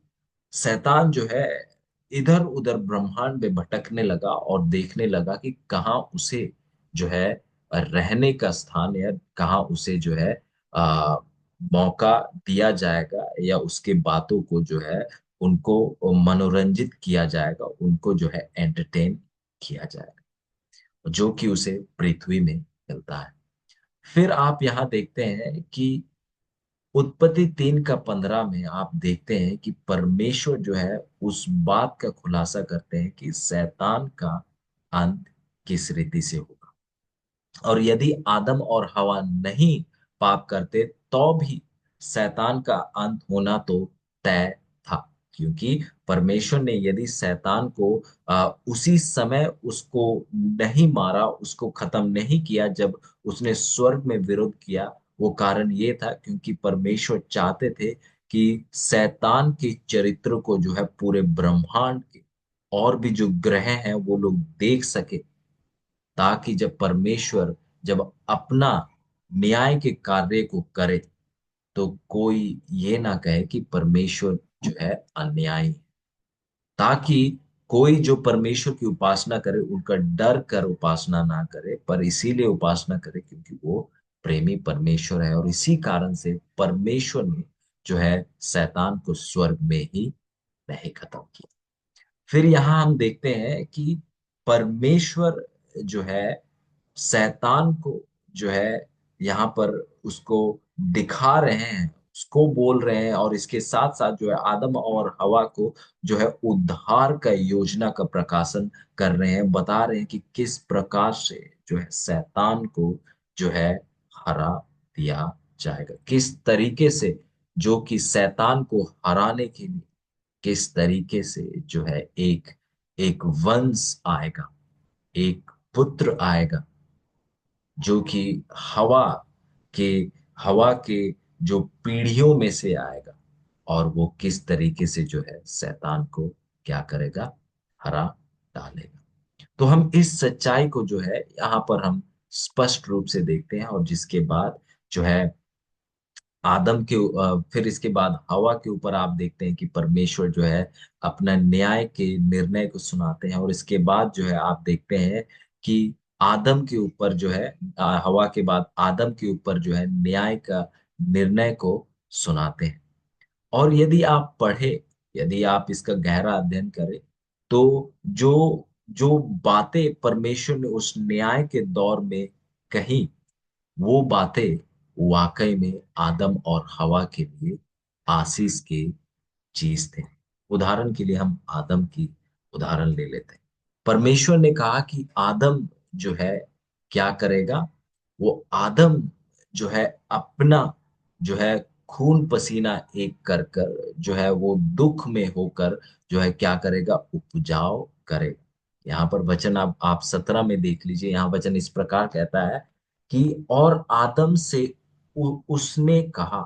शैतान जो है इधर उधर ब्रह्मांड में भटकने लगा, और देखने लगा कि कहाँ उसे जो है रहने का स्थान, या कहाँ उसे जो है आ, मौका दिया जाएगा, या उसके बातों को जो है उनको मनोरंजित किया जाएगा, उनको जो है एंटरटेन किया जाएगा, जो कि उसे पृथ्वी में मिलता है। फिर आप यहाँ देखते हैं कि उत्पत्ति 3:15 में आप देखते हैं कि परमेश्वर जो है उस बात का खुलासा करते हैं कि शैतान का अंत किस रीति से होगा। और यदि आदम और हवा नहीं पाप करते, तो भी शैतान का अंत होना तो तय था। क्योंकि परमेश्वर ने यदि शैतान को उसी समय उसको नहीं मारा, उसको खत्म नहीं किया जब उसने स्वर्ग में विरोध किया, वो कारण ये था क्योंकि परमेश्वर चाहते थे कि शैतान के चरित्र को जो है पूरे ब्रह्मांड के और भी जो ग्रह हैं वो लोग देख सके, ताकि जब परमेश्वर जब अपना न्याय के कार्य को करे, तो कोई ये ना कहे कि परमेश्वर जो है अन्यायी है। ताकि कोई जो परमेश्वर की उपासना करे, उनका डर कर उपासना ना करे, पर इसीलिए उपासना करे क्योंकि वो प्रेमी परमेश्वर है। और इसी कारण से परमेश्वर ने जो है शैतान को स्वर्ग में ही नहीं खत्म किया। फिर यहाँ हम देखते हैं कि परमेश्वर जो है शैतान को जो है यहाँ पर उसको दिखा रहे हैं, उसको बोल रहे हैं, और इसके साथ साथ जो है आदम और हवा को जो है उद्धार का योजना का प्रकाशन कर रहे हैं, बता रहे हैं कि किस प्रकार से जो है शैतान को जो है हरा दिया जाएगा, किस तरीके से जो कि शैतान को हराने के लिए किस तरीके से जो है एक एक वंश आएगा, एक पुत्र आएगा, जो कि हवा के हवा के जो पीढ़ियों में से आएगा, और वो किस तरीके से जो है शैतान को क्या करेगा, हरा डालेगा। तो हम इस सच्चाई को जो है यहाँ पर हम स्पष्ट रूप से देखते हैं, और जिसके बाद जो है फिर इसके बाद हवा के ऊपर आप देखते हैं कि परमेश्वर जो है अपना न्याय के निर्णय को सुनाते हैं, और इसके बाद जो है आप देखते हैं कि आदम के ऊपर जो है हवा के बाद आदम के ऊपर जो है न्याय का निर्णय को सुनाते हैं। और यदि आप पढ़े, यदि आप इसका गहरा अध्ययन करें, तो जो जो बातें परमेश्वर ने उस न्याय के दौर में कही, वो बातें वाकई में आदम और हवा के लिए आशीष की चीज थे। उदाहरण के लिए हम आदम की उदाहरण ले लेते हैं। परमेश्वर ने कहा कि आदम जो है क्या करेगा, वो आदम जो है अपना जो है खून पसीना एक कर कर जो है वो दुख में होकर जो है क्या करेगा, उपजाऊ करेगा। यहाँ पर वचन आप 17 में देख लीजिए, यहाँ वचन इस प्रकार कहता है कि और आदम से उसने कहा,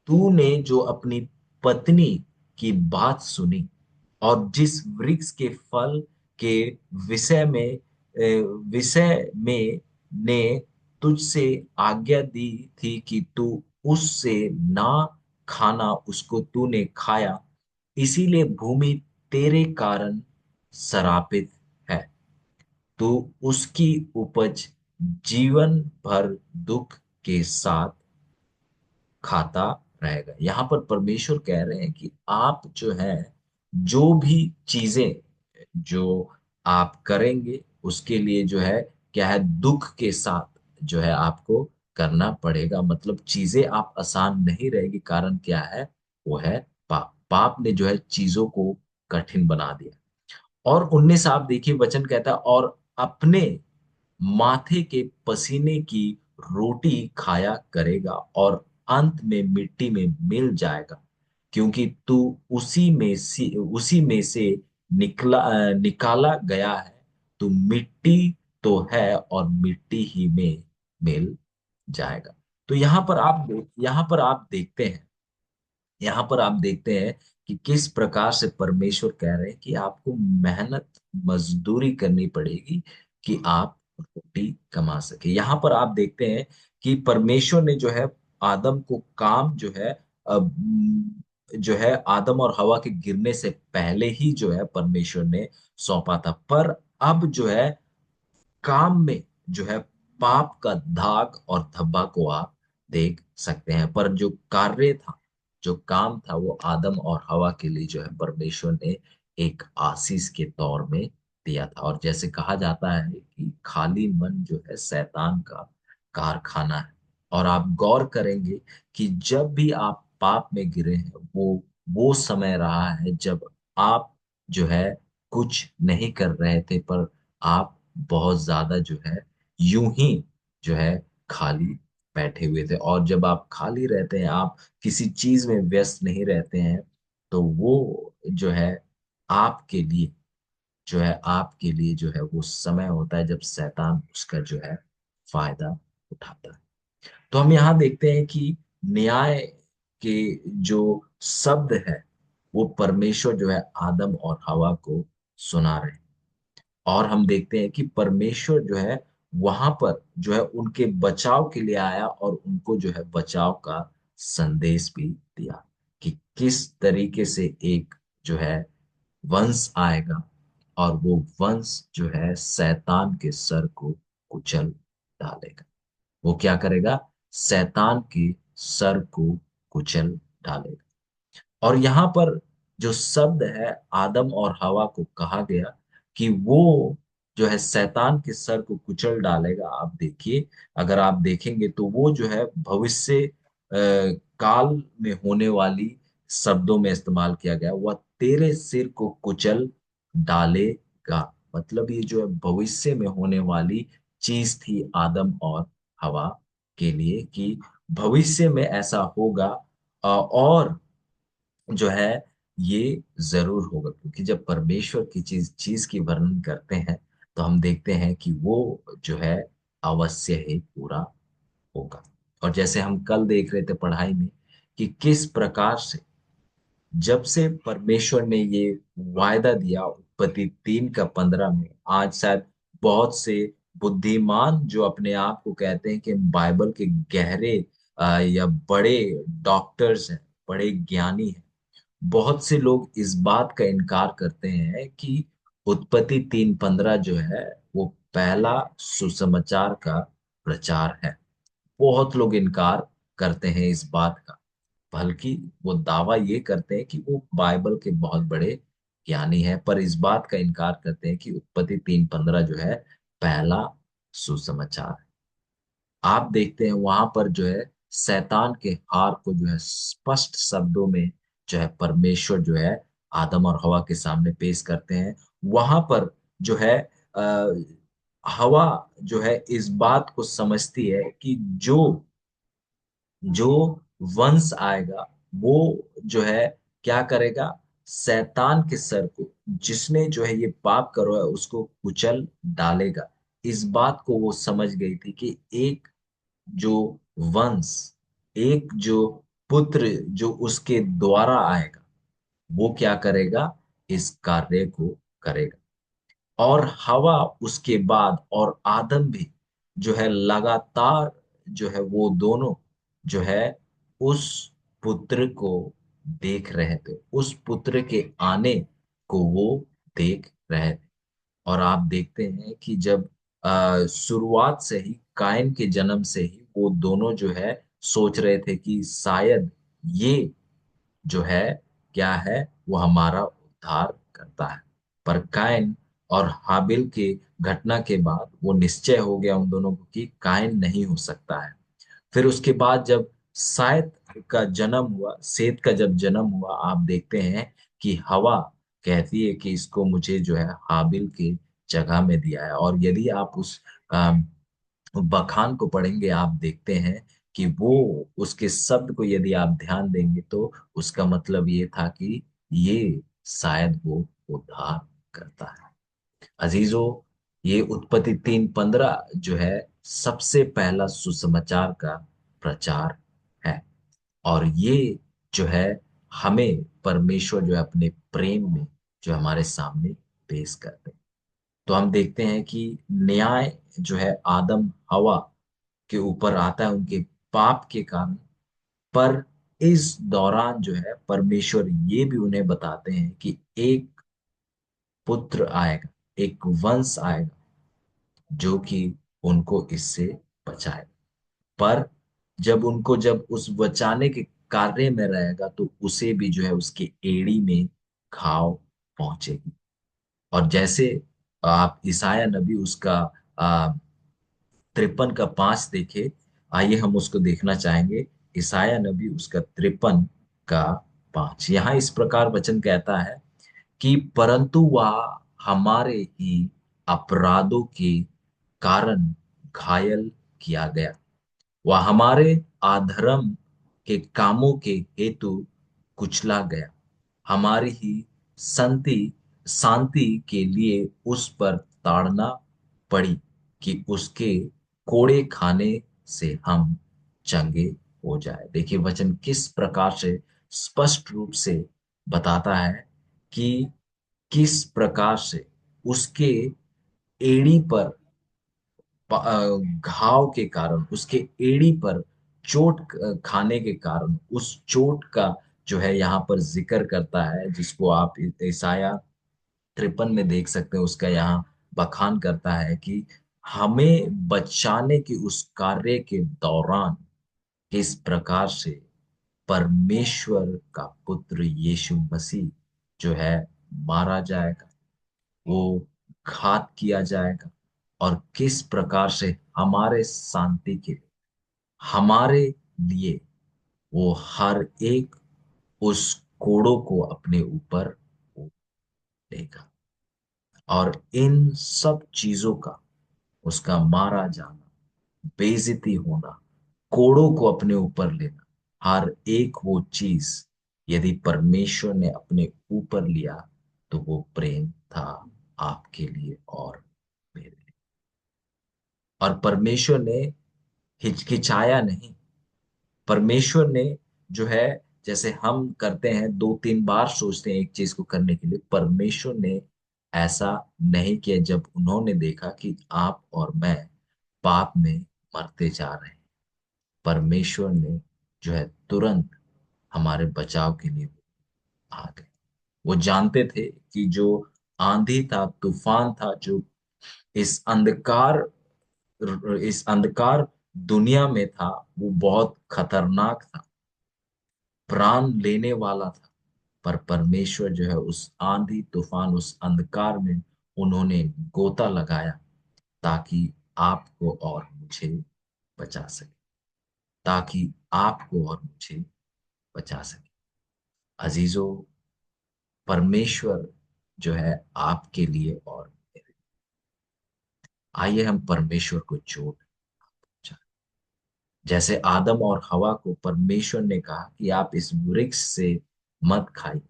तूने जो अपनी पत्नी की बात सुनी और जिस वृक्ष के फल के विषय में विषय में ने तुझसे आज्ञा दी थी कि तू उससे ना खाना, उसको तूने खाया, इसीलिए भूमि तेरे कारण सरापित है। तू उसकी उपज जीवन भर दुख के साथ खाता रहेगा। यहाँ पर परमेश्वर कह रहे हैं कि आप जो है जो भी चीजें जो आप करेंगे उसके लिए जो है क्या है, दुख के साथ जो है आपको करना पड़ेगा। मतलब चीजें आप आसान नहीं रहेगी। कारण क्या है, वो है पाप। पाप ने जो है चीजों को कठिन बना दिया। और 19 आप देखिए वचन कहता है, और अपने माथे के पसीने की रोटी खाया करेगा और अंत में मिट्टी में मिल जाएगा, क्योंकि तू उसी में से निकाला गया है। तू मिट्टी तो है और मिट्टी ही में मिल जाएगा। तो यहाँ पर आप देखते हैं, यहाँ पर आप देखते हैं कि किस प्रकार से परमेश्वर कह रहे हैं कि आपको मेहनत मजदूरी करनी पड़ेगी कि आप रोटी कमा सके। यहाँ पर आप देखते हैं कि परमेश्वर ने जो है आदम को काम जो है जो है आदम और हवा के गिरने से पहले ही जो है परमेश्वर ने सौंपा था। पर अब जो है काम में जो है पाप का दाग और धब्बा को आप देख सकते हैं। पर जो कार्य था, जो काम था, वो आदम और हवा के लिए जो है परमेश्वर ने एक आशीष के तौर में दिया था। और जैसे कहा जाता है कि खाली मन जो है शैतान का कारखाना है। और आप गौर करेंगे कि जब भी आप पाप में गिरे हैं, वो समय रहा है जब आप जो है कुछ नहीं कर रहे थे, पर आप बहुत ज्यादा जो है यूं ही जो है खाली बैठे हुए थे। और जब आप खाली रहते हैं, आप किसी चीज में व्यस्त नहीं रहते हैं, तो वो जो है आपके लिए आपके लिए जो है वो समय होता है जब शैतान उसका जो है फायदा उठाता है। तो हम यहाँ देखते हैं कि न्याय के जो शब्द है, वो परमेश्वर जो है आदम और हवा को सुना रहे हैं। और हम देखते हैं कि परमेश्वर जो है वहां पर जो है उनके बचाव के लिए आया और उनको जो है बचाव का संदेश भी दिया कि किस तरीके से एक जो है वंश आएगा, और वो वंश जो है शैतान के सर को कुचल डालेगा। वो क्या करेगा, शैतान के सर को कुचल डालेगा। और यहाँ पर जो शब्द है आदम और हवा को कहा गया कि वो जो है शैतान के सर को कुचल डालेगा। आप देखिए, अगर आप देखेंगे तो वो जो है भविष्य काल में होने वाली शब्दों में इस्तेमाल किया गया, वह तेरे सिर को कुचल डालेगा। मतलब ये जो है भविष्य में होने वाली चीज थी आदम और हवा के लिए, कि भविष्य में ऐसा होगा। और जो है ये जरूर होगा, क्योंकि जब परमेश्वर की चीज चीज की वर्णन करते हैं तो हम देखते हैं कि वो जो है अवश्य ही पूरा होगा। और जैसे हम कल देख रहे थे पढ़ाई में कि किस प्रकार से जब से परमेश्वर ने ये वायदा दिया, उत्पत्ति 3 का 15 में आज शायद बहुत से बुद्धिमान जो अपने आप को कहते हैं कि बाइबल के गहरे या बड़े डॉक्टर्स हैं, बड़े ज्ञानी हैं, बहुत से लोग इस बात का इनकार करते हैं कि उत्पत्ति 3:15 जो है वो पहला सुसमाचार का प्रचार है। बहुत लोग इनकार करते हैं इस बात का, बल्कि वो दावा ये करते हैं कि वो बाइबल के बहुत बड़े ज्ञानी हैं, पर इस बात का इनकार करते हैं कि उत्पत्ति 3:15 जो है पहला सुसमाचार है। आप देखते हैं वहां पर जो है शैतान के हार को जो है स्पष्ट शब्दों में जो है परमेश्वर जो है आदम और हवा के सामने पेश करते हैं। वहां पर जो है आ, हवा जो है इस बात को समझती है कि जो जो वंश आएगा वो जो है क्या करेगा, शैतान के सर को, जिसने जो है ये पाप करो है, उसको कुचल डालेगा। इस बात को वो समझ गई थी कि एक जो वंश, एक जो पुत्र जो उसके द्वारा आएगा, वो क्या करेगा, इस कार्य को करेगा। और हवा उसके बाद और आदम भी जो है लगातार जो है वो दोनों जो है उस पुत्र को देख रहे थे, उस पुत्र के आने को वो देख रहे थे। और आप देखते हैं कि जब शुरुआत से ही कायन के जन्म से ही वो दोनों जो है सोच रहे थे कि शायद ये जो है क्या है, वो हमारा उद्धार करता है। पर कायन और हाबिल के घटना के बाद वो निश्चय हो गया उन दोनों को कि कायन नहीं हो सकता है। फिर उसके बाद जब शायद का जन्म हुआ, सेत का जब जन्म हुआ, आप देखते हैं कि हवा कहती है कि इसको मुझे जो है हाबिल के जगह में दिया है। और यदि आप उस बखान को पढ़ेंगे, आप देखते हैं कि वो उसके शब्द को यदि आप ध्यान देंगे तो उसका मतलब ये था कि ये शायद वो उद्धार करता है। अजीजों, ये उत्पत्ति 3:15 जो है सबसे पहला सुसमाचार का प्रचार है। और ये जो है हमें परमेश्वर जो है अपने प्रेम में जो हमारे सामने पेश करते हैं। तो हम देखते हैं कि न्याय जो है आदम हवा के ऊपर आता है उनके पाप के कारण। पर इस दौरान जो है परमेश्वर ये भी उन्हें बताते हैं कि एक पुत्र आएगा, एक वंश आएगा जो कि उनको इससे बचाए। पर जब उस बचाने के कार्य में रहेगा तो उसे भी जो है उसकी एड़ी में घाव पहुंचेगी। और जैसे आप ईसाया नबी उसका 53 का 5 देखे, आइए हम उसको देखना चाहेंगे। ईसाया नबी उसका 53 का 5, यहाँ इस प्रकार वचन कहता है कि परंतु वह हमारे ही अपराधों के कारण घायल किया गया, वह हमारे अधर्म के कामों के हेतु कुचला गया, हमारी ही शांति शांति के लिए उस पर ताड़ना पड़ी कि उसके कोड़े खाने से हम चंगे हो जाए। देखिए वचन किस प्रकार से स्पष्ट रूप से बताता है कि किस प्रकार से उसके एड़ी पर घाव के कारण, उसके एड़ी पर चोट खाने के कारण, उस चोट का जो है यहाँ पर जिक्र करता है, जिसको आप ईसाया 53 में देख सकते हैं। उसका यहाँ बखान करता है कि हमें बचाने की उस कार्य के दौरान किस प्रकार से परमेश्वर का पुत्र यीशु मसीह जो है मारा जाएगा, वो घात किया जाएगा। और किस प्रकार से हमारे शांति के लिए, हमारे लिए वो हर एक उस कोड़ों को अपने ऊपर लेगा। और इन सब चीजों का, उसका मारा जाना, बेइज्जती होना, कोड़ों को अपने ऊपर लेना, हर एक वो चीज यदि परमेश्वर ने अपने ऊपर लिया तो वो प्रेम था आपके लिए और मेरे लिए। और परमेश्वर ने हिचकिचाया नहीं। परमेश्वर ने जो है, जैसे हम करते हैं 2-3 बार सोचते हैं एक चीज को करने के लिए, परमेश्वर ने ऐसा नहीं किया जब उन्होंने देखा कि आप और मैं पाप में मरते जा रहे हैं। परमेश्वर ने जो है तुरंत हमारे बचाव के लिए आ गए। वो जानते थे कि जो आंधी था, तूफान था, जो इस अंधकार इस अंधकार दुनिया में था, वो बहुत खतरनाक था, प्राण लेने वाला था। पर परमेश्वर जो है उस आंधी तूफान, उस अंधकार में उन्होंने गोता लगाया ताकि आपको और मुझे बचा सके, ताकि आपको और मुझे बचा सके। अजीजों, परमेश्वर जो है आपके लिए और मेरे लिए। आइए हम परमेश्वर को जोड़ जाएं। जैसे आदम और हवा को परमेश्वर ने कहा कि आप इस वृक्ष से मत खाइए,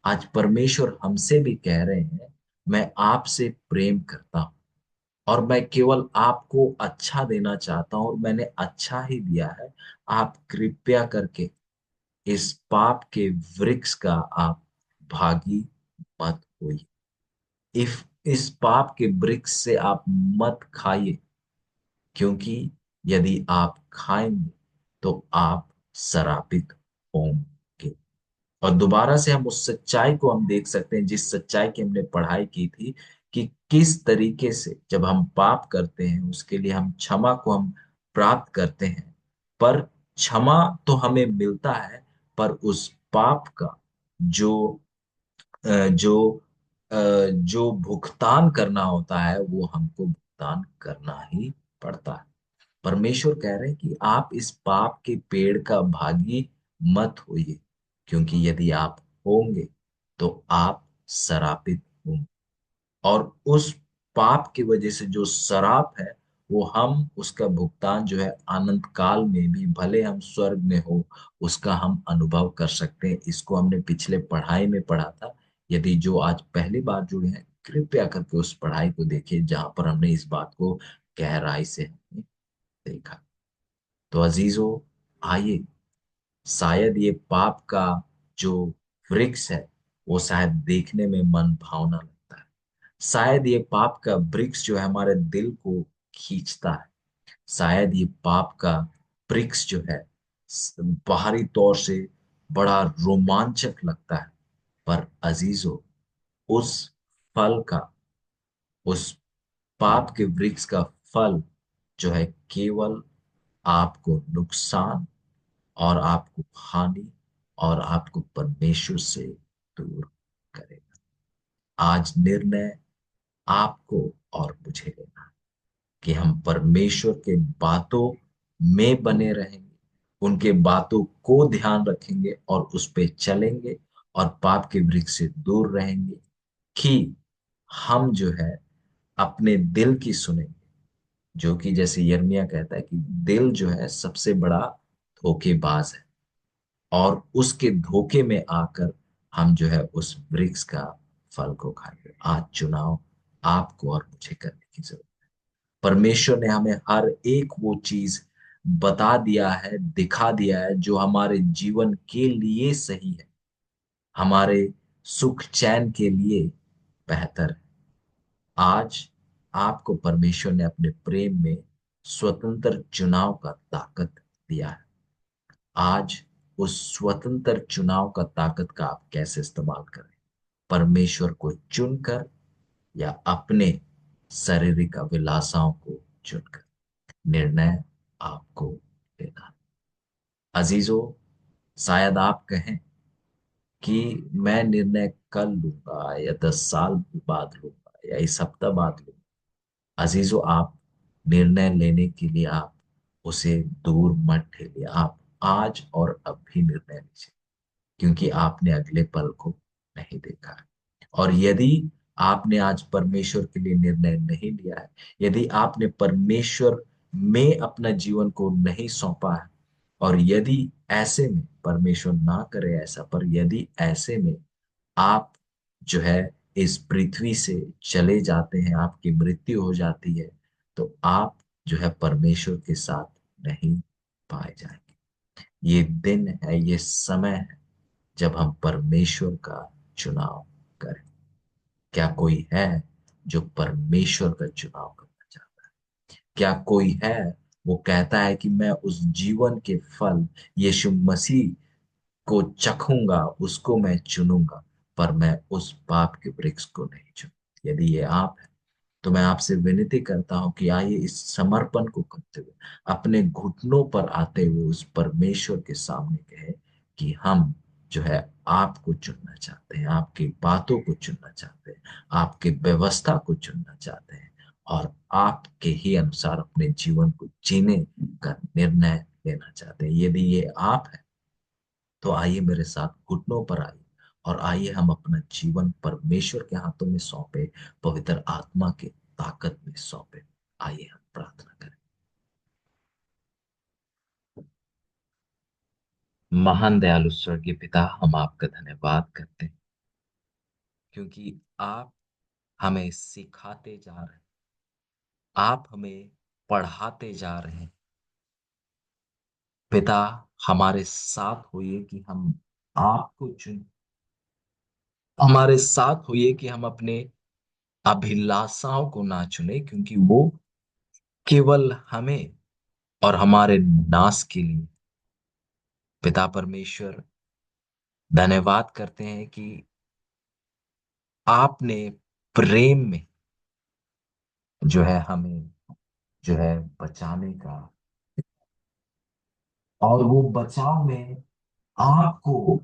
आज परमेश्वर हमसे भी कह रहे हैं, मैं आपसे प्रेम करता हूं और मैं केवल आपको अच्छा देना चाहता हूं और मैंने अच्छा ही दिया है। आप कृपया करके इस पाप के वृक्ष का आप भागी मत होइए। इफ इस पाप के वृक्ष से आप मत खाइए, क्योंकि यदि आप खाएंगे तो आप शरापित होंगे। और दोबारा से हम उस सच्चाई को हम देख सकते हैं जिस सच्चाई की हमने पढ़ाई की थी, कि किस तरीके से जब हम पाप करते हैं उसके लिए हम क्षमा को हम प्राप्त करते हैं। पर क्षमा तो हमें मिलता है, पर उस पाप का जो जो जो भुगतान करना होता है वो हमको भुगतान करना ही पड़ता है। परमेश्वर कह रहे हैं कि आप इस पाप के पेड़ का भागी मत होइए, क्योंकि यदि आप होंगे तो आप शरापित होंगे। और उस पाप की वजह से जो शराप है, वो हम उसका भुगतान जो है अनंत काल में भी, भले हम स्वर्ग में हो, उसका हम अनुभव कर सकते हैं। इसको हमने पिछले पढ़ाई में पढ़ा था। यदि जो आज पहली बार जुड़े हैं, कृपया करके उस पढ़ाई को देखिए जहां पर हमने इस बात को गहराई से हमने देखा। तो अजीजों, आइए, शायद ये पाप का जो वृक्ष है वो शायद देखने में मन भावना लगता है। शायद ये पाप का वृक्ष जो है हमारे दिल को खींचता है। शायद ये पाप का वृक्ष जो है बाहरी तौर से बड़ा रोमांचक लगता है। पर अजीजों, उस फल का, उस पाप के वृक्ष का फल जो है केवल आपको नुकसान और आपको हानि और आपको परमेश्वर से दूर करेगा। आज निर्णय आपको और मुझे लेना है कि हम परमेश्वर के बातों में बने रहेंगे, उनके बातों को ध्यान रखेंगे और उस पे चलेंगे और पाप के वृक्ष से दूर रहेंगे, कि हम जो है अपने दिल की सुनेंगे। जो कि जैसे यिर्मयाह कहता है कि दिल जो है सबसे बड़ा धोखेबाज है, और उसके धोखे में आकर हम जो है उस वृक्ष का फल को खाएंगे। आज चुनाव आपको और मुझे करने की जरूरत है। परमेश्वर ने हमें हर एक वो चीज बता दिया है, दिखा दिया है जो हमारे जीवन के लिए सही है, हमारे सुख चैन के लिए बेहतर है। आज आपको परमेश्वर ने अपने प्रेम में स्वतंत्र चुनाव का ताकत दिया है। आज उस स्वतंत्र चुनाव का ताकत का आप कैसे इस्तेमाल करें, परमेश्वर को चुनकर या अपने शारीरिक अभिलाषाओं को चुनकर, निर्णय आपको लेना है। अजीजों, शायद आप कहें कि मैं निर्णय कल लूंगा या 10 साल बाद लूंगा या इस हफ्ता बाद लूंगा। अजीजों, आप निर्णय लेने के लिए आप उसे दूर मत ठेलिए। आप आज और अब भी निर्णय लीजिए, क्योंकि आपने अगले पल को नहीं देखा है। और यदि आपने आज परमेश्वर के लिए निर्णय नहीं लिया है, यदि आपने परमेश्वर में अपना जीवन को नहीं सौंपा है, और यदि ऐसे में, परमेश्वर ना करे ऐसा, पर यदि ऐसे में आप जो है इस पृथ्वी से चले जाते हैं, आपकी मृत्यु हो जाती है, तो आप जो है परमेश्वर के साथ नहीं पाए जाएंगे। ये दिन है, ये समय है जब हम परमेश्वर का चुनाव करें। क्या कोई है जो परमेश्वर का चुनाव करना चाहता है? क्या कोई है वो कहता है कि मैं उस जीवन के फल यीशु मसीह को चखूंगा, उसको मैं चुनूंगा, पर मैं उस पाप के वृक्ष को नहीं चुन? यदि ये आप है तो मैं आपसे विनती करता हूं कि आइए इस समर्पण को करते हुए, अपने घुटनों पर आते हुए उस परमेश्वर के सामने कहे कि हम जो है आपको चुनना चाहते हैं, आपकी बातों को चुनना चाहते हैं, आपकी व्यवस्था को चुनना चाहते हैं, और आपके ही अनुसार अपने जीवन को जीने का निर्णय लेना चाहते हैं। यदि ये आप है तो आइए मेरे साथ घुटनों पर आइए, और आइए हम अपना जीवन परमेश्वर के हाथों में सौंपे, पवित्र आत्मा के ताकत में सौंपे। आइए हम प्रार्थना करें। महान दयालु स्वर्गीय पिता, हम आपका धन्यवाद करते हैं क्योंकि आप हमें सिखाते जा रहे हैं, आप हमें पढ़ाते जा रहे हैं। पिता, हमारे साथ होइए कि हम आपको चुन, हमारे साथ होइए कि हम अपने अभिलाषाओं को ना चुने, क्योंकि वो केवल हमें और हमारे नाश के लिए। पिता परमेश्वर, धन्यवाद करते हैं कि आपने प्रेम में जो है हमें जो है बचाने का, और वो बचाव में आपको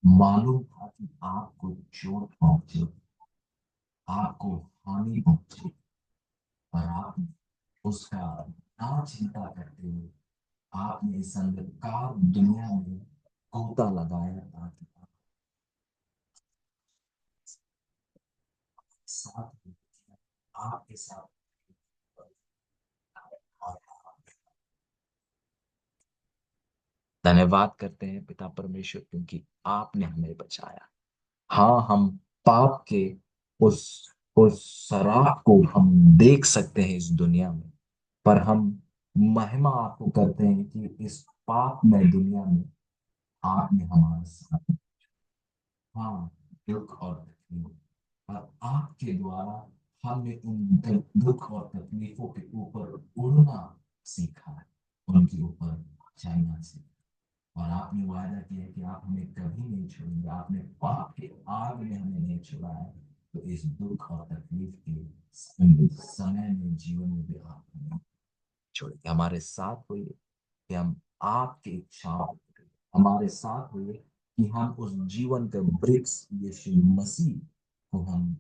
मालूम था कि आपको चोट पहुंचे, आपको हानि पहुंचे, पर आपने उसका ना चिंता करते हुए आपने इस अंधकार दुनिया में गोता लगाया ताकि आप साथ आपके साथ। धन्यवाद करते हैं पिता परमेश्वर, क्योंकि आपने हमें बचाया। हाँ, हम पाप के उस उस शराब को हम देख सकते हैं इस दुनिया में, पर हम महिमा आपको करते हैं कि इस पाप में दुनिया में आपने हमारे साथ, हाँ, दुख और तकलीफ, और आपके द्वारा हमने उन दुख और तकलीफों के ऊपर उड़ना सीखा है, उनके ऊपर चलना सीखा। और आपने वादा किया कि आप हमें कभी नहीं छोड़ेंगे, आपने पाप के आग में हमें नहीं छोड़ा है। तो इस दुख और तकलीफ के समय में, जीवन में भी आप हमें छोड़ेंगे। हमारे साथ होइए कि हम आपकी इच्छाओं को करें। हमारे साथ होइए कि हम उस जीवन का वृक्ष यीशु मसीह को हम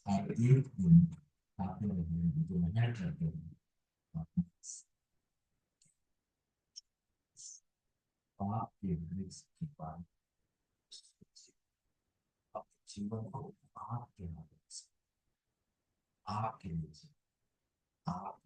हर एक दिन खाते रहें, जो मेहनत करते हैं, आपके वृक्ष की पान अपने जीवन को आपके हाथों से, आपके लिए, आप